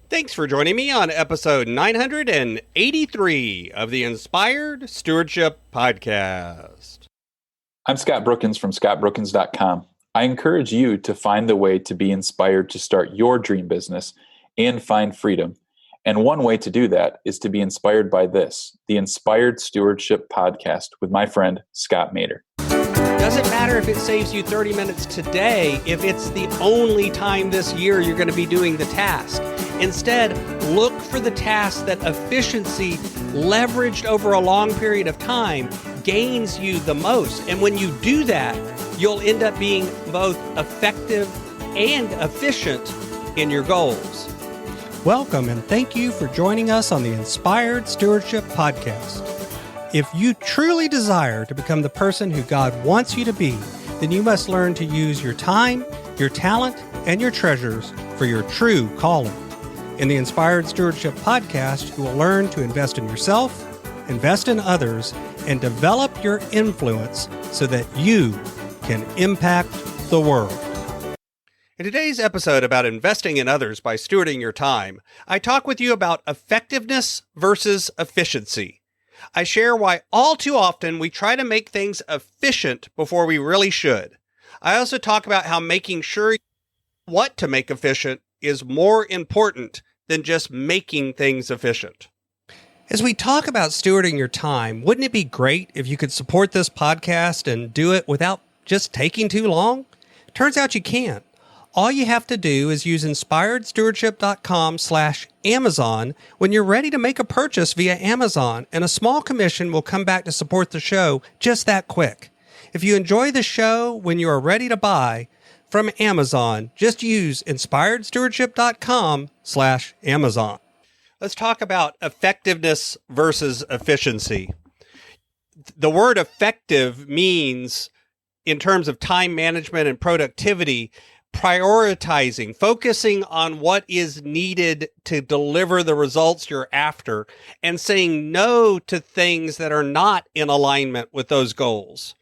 Thanks for joining me on episode 983 of the Inspired Stewardship Podcast. I'm Scott Brookins from scottbrookins.com. I encourage you to find the way to be inspired to start your dream business and find freedom. And one way to do that is to be inspired by this, the Inspired Stewardship Podcast with my friend, Scott Mader. Doesn't matter if it saves you 30 minutes today, if it's the only time this year you're going to be doing the task. Instead, look for the task that efficiency, leveraged over a long period of time, gains you the most. And when you do that, you'll end up being both effective and efficient in your goals. Welcome and thank you for joining us on the Inspired Stewardship Podcast. If you truly desire to become the person who God wants you to be, then you must learn to use your time, your talent, and your treasures for your true calling. In the Inspired Stewardship Podcast, you will learn to invest in yourself, invest in others, and develop your influence so that you can impact the world. In today's episode about investing in others by stewarding your time, I talk with you about effectiveness versus efficiency. I share why all too often we try to make things efficient before we really should. I also talk about how making sure what to make efficient is more important than just making things efficient. As we talk about stewarding your time, wouldn't it be great if you could support this podcast and do it without just taking too long? Turns out you can't. All you have to do is use inspiredstewardship.com/Amazon when you're ready to make a purchase via Amazon, and a small commission will come back to support the show just that quick. If you enjoy the show when you are ready to buy from Amazon, just use inspiredstewardship.com/Amazon. Let's talk about effectiveness versus efficiency. The word effective means, in terms of time management and productivity, prioritizing, focusing on what is needed to deliver the results you're after, and saying no to things that are not in alignment with those goals.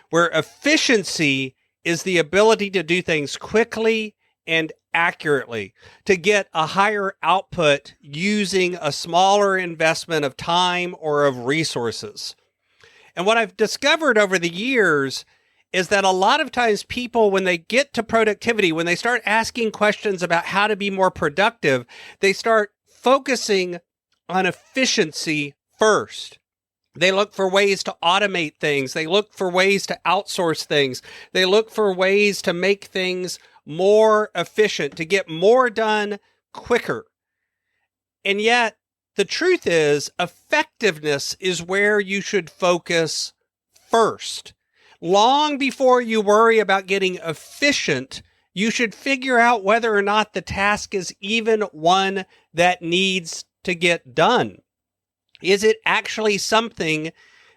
Where efficiency is the ability to do things quickly and accurately, to get a higher output using a smaller investment of time or of resources. And what I've discovered over the years is that a lot of times people, when they get to productivity, when they start asking questions about how to be more productive, they start focusing on efficiency first. They look for ways to automate things. They look for ways to outsource things. They look for ways to make things more efficient, to get more done quicker. And yet, the truth is, effectiveness is where you should focus first. Long before you worry about getting efficient, you should figure out whether or not the task is even one that needs to get done. Is it actually something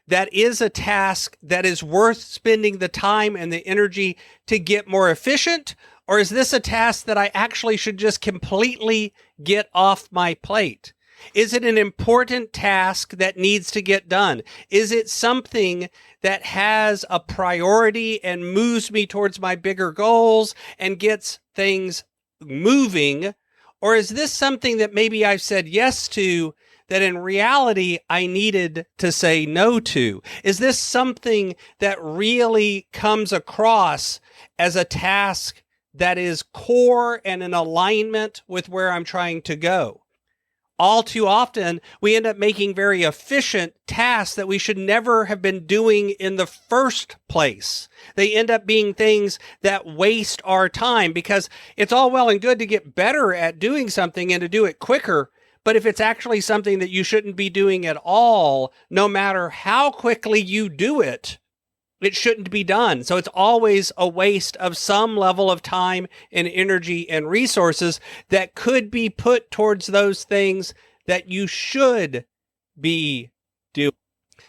that is a task that is worth spending the time and the energy to get more efficient? Or is this a task that I actually should just completely get off my plate? Is it an important task that needs to get done? Is it something that has a priority and moves me towards my bigger goals and gets things moving? Or is this something that maybe I've said yes to that in reality I needed to say no to? Is this something that really comes across as a task that is core and in alignment with where I'm trying to go? All too often, we end up making very efficient tasks that we should never have been doing in the first place. They end up being things that waste our time, because it's all well and good to get better at doing something and to do it quicker. But if it's actually something that you shouldn't be doing at all, no matter how quickly you do it, it shouldn't be done. So it's always a waste of some level of time and energy and resources that could be put towards those things that you should be doing.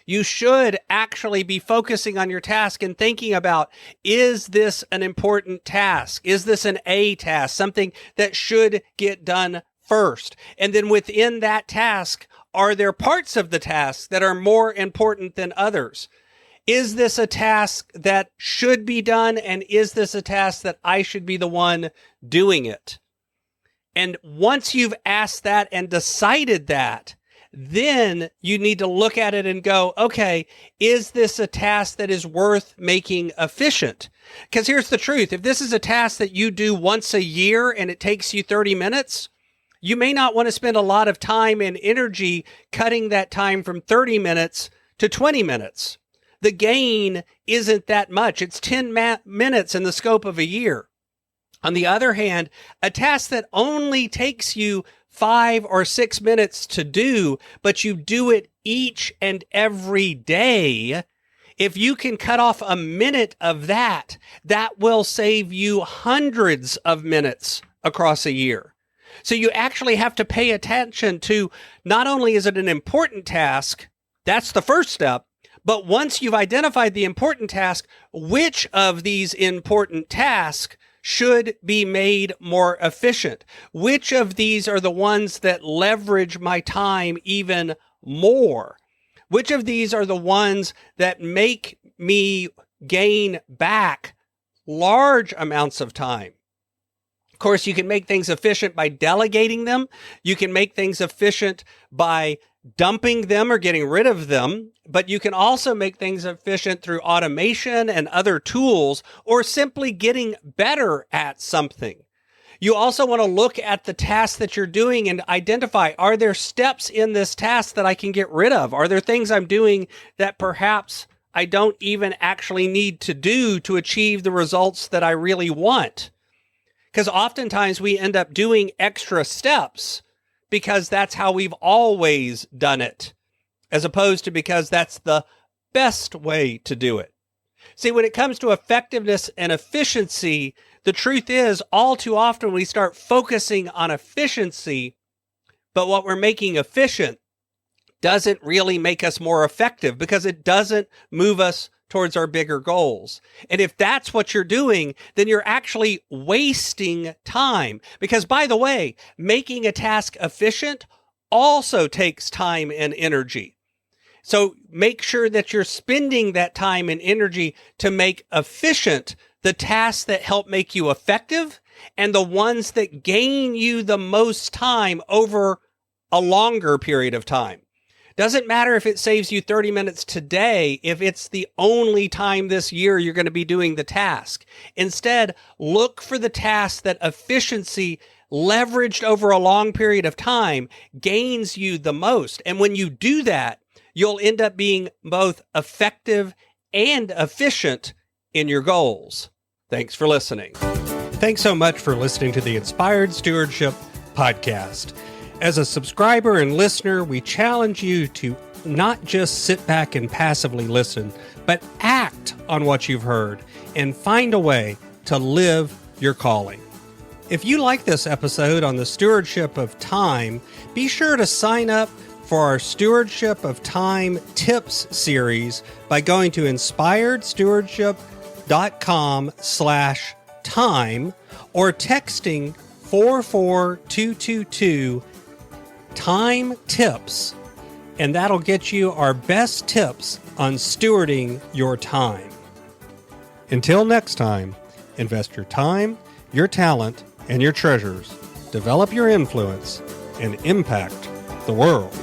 You should actually be focusing on your task and thinking about, is this an important task? Is this an A task? Something that should get done first? And then within that task, are there parts of the task that are more important than others? Is this a task that should be done? And is this a task that I should be the one doing it? And once you've asked that and decided that, then you need to look at it and go, okay, is this a task that is worth making efficient? Because here's the truth. If this is a task that you do once a year and it takes you 30 minutes, you may not want to spend a lot of time and energy cutting that time from 30 minutes to 20 minutes. The gain isn't that much. It's 10 minutes in the scope of a year. On the other hand, a task that only takes you 5 or 6 minutes to do, but you do it each and every day, if you can cut off a minute of that, that will save you hundreds of minutes across a year. So you actually have to pay attention to, not only is it an important task, that's the first step, but once you've identified the important task, which of these important tasks should be made more efficient? Which of these are the ones that leverage my time even more? Which of these are the ones that make me gain back large amounts of time? Of course, you can make things efficient by delegating them. You can make things efficient by dumping them or getting rid of them, but you can also make things efficient through automation and other tools, or simply getting better at something. You also want to look at the task that you're doing and identify, are there steps in this task that I can get rid of? Are there things I'm doing that perhaps I don't even actually need to do to achieve the results that I really want? Because oftentimes we end up doing extra steps because that's how we've always done it, as opposed to because that's the best way to do it. See, when it comes to effectiveness and efficiency, the truth is, all too often we start focusing on efficiency, but what we're making efficient doesn't really make us more effective because it doesn't move us towards our bigger goals. And if that's what you're doing, then you're actually wasting time. Because, by the way, making a task efficient also takes time and energy. So make sure that you're spending that time and energy to make efficient the tasks that help make you effective and the ones that gain you the most time over a longer period of time. Doesn't matter if it saves you 30 minutes today, if it's the only time this year you're going to be doing the task. Instead, look for the task that efficiency leveraged over a long period of time gains you the most. And when you do that, you'll end up being both effective and efficient in your goals. Thanks for listening. Thanks so much for listening to the Inspired Stewardship Podcast. As a subscriber and listener, we challenge you to not just sit back and passively listen, but act on what you've heard and find a way to live your calling. If you like this episode on the stewardship of time, be sure to sign up for our Stewardship of Time Tips series by going to inspiredstewardship.com/time or texting 44222 Time Tips, and that'll get you our best tips on stewarding your time. Until next time, invest your time, your talent, and your treasures. Develop your influence and impact the world.